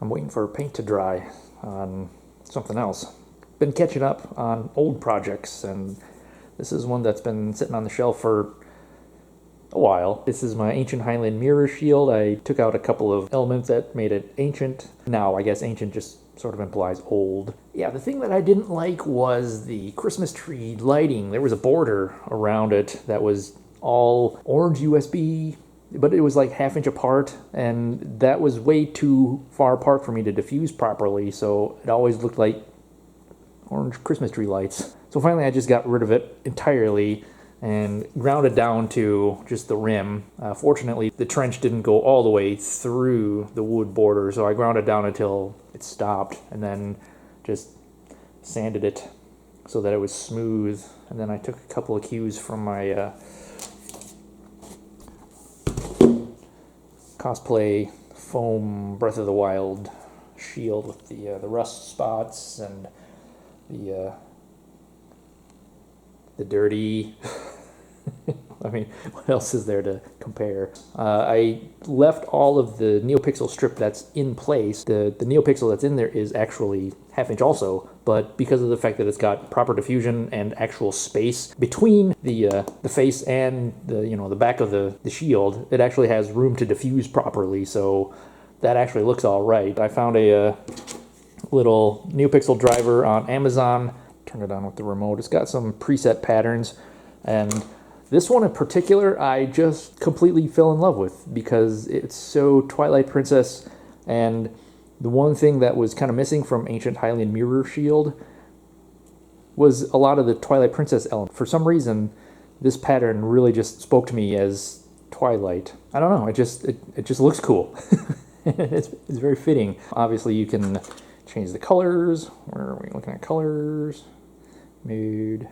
I'm waiting for paint to dry on something else. Been catching up on old projects, and this is one that's been sitting on the shelf for a while. This is my ancient Hylian mirror shield. I took out a couple of elements that made it ancient. Now, I guess ancient just sort of implies old. Yeah, the thing that I didn't like was the Christmas tree lighting. There was a border around it that was all orange USB, but it was like ½ inch apart, and that was way too far apart for me to diffuse properly, so it always looked like orange Christmas tree lights. So finally I just got rid of it entirely and ground it down to just the rim. Fortunately, the trench didn't go all the way through the wood border, so I ground it down until it stopped, and then just sanded it so that it was smooth. And then I took a couple of cues from my cosplay foam Breath of the Wild shield with the rust spots and the dirty. I mean, what else is there to compare? I left all of the NeoPixel strip that's in place. The NeoPixel that's in there is actually ½ inch also, but because of the fact that it's got proper diffusion and actual space between the face and the back of the shield, it actually has room to diffuse properly, so that actually looks all right. I found a little NeoPixel driver on Amazon. Turn it on with the remote. It's got some preset patterns, and this one in particular I just completely fell in love with because it's so Twilight Princess, and the one thing that was kind of missing from Ancient Hylian Mirror Shield was a lot of the Twilight Princess elements. For some reason, this pattern really just spoke to me as Twilight. I don't know, it just looks cool. It's very fitting. Obviously you can change the colors. Where are we looking at colors? Mood.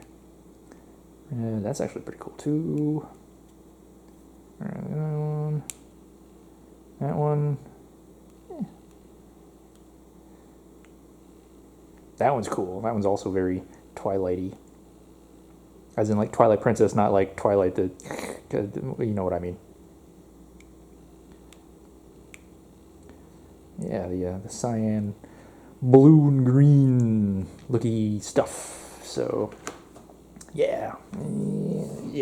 That's actually pretty cool too. All right, that one. Eh. That one's cool. That one's also very Twilighty. As in like Twilight Princess, not like Twilight the, you know what I mean. Yeah, the cyan, blue and green looky stuff. So yeah,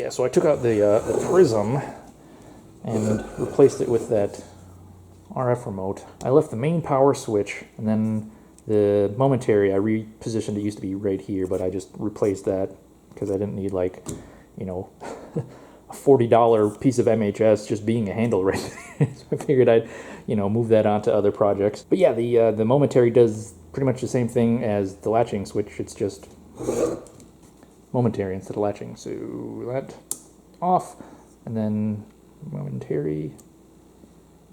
so I took out the prism and replaced it with that RF remote. I left the main power switch, and then the momentary I repositioned. It used to be right here, but I just replaced that because I didn't need like, a $40 piece of MHS just being a handle right there. So I figured I'd, move that onto other projects. But yeah, the momentary does pretty much the same thing as the latching switch. It's just momentary instead of latching. So that off, and then momentary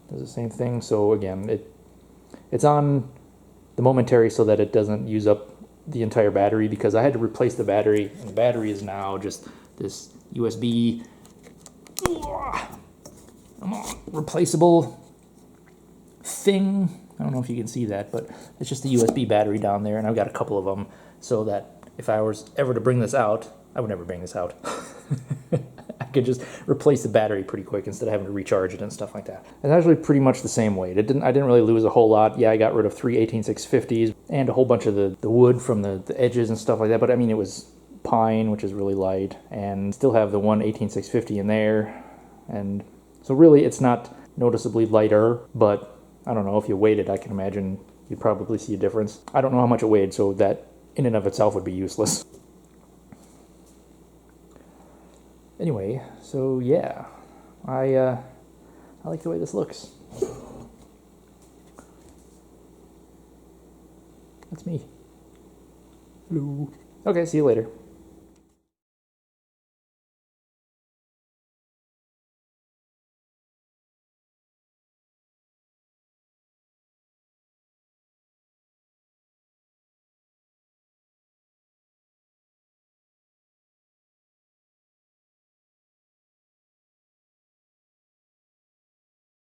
does the same thing. So again, it's on the momentary so that it doesn't use up the entire battery, because I had to replace the battery, and the battery is now just this USB replaceable thing. I don't know if you can see that, but it's just the USB battery down there, and I've got a couple of them so that if I was ever to bring this out, I would never bring this out. I could just replace the battery pretty quick instead of having to recharge it and stuff like that. It's actually pretty much the same weight. I didn't really lose a whole lot. Yeah, I got rid of 3 18650s and a whole bunch of the wood from the edges and stuff like that, but I mean, it was pine, which is really light, and still have the one 18650 in there, and so really it's not noticeably lighter, but I don't know, if you weighed it, I can imagine you'd probably see a difference. I don't know how much it weighed, so that in and of itself would be useless. Anyway, so yeah, I like the way this looks. That's me. Hello. Okay, see you later.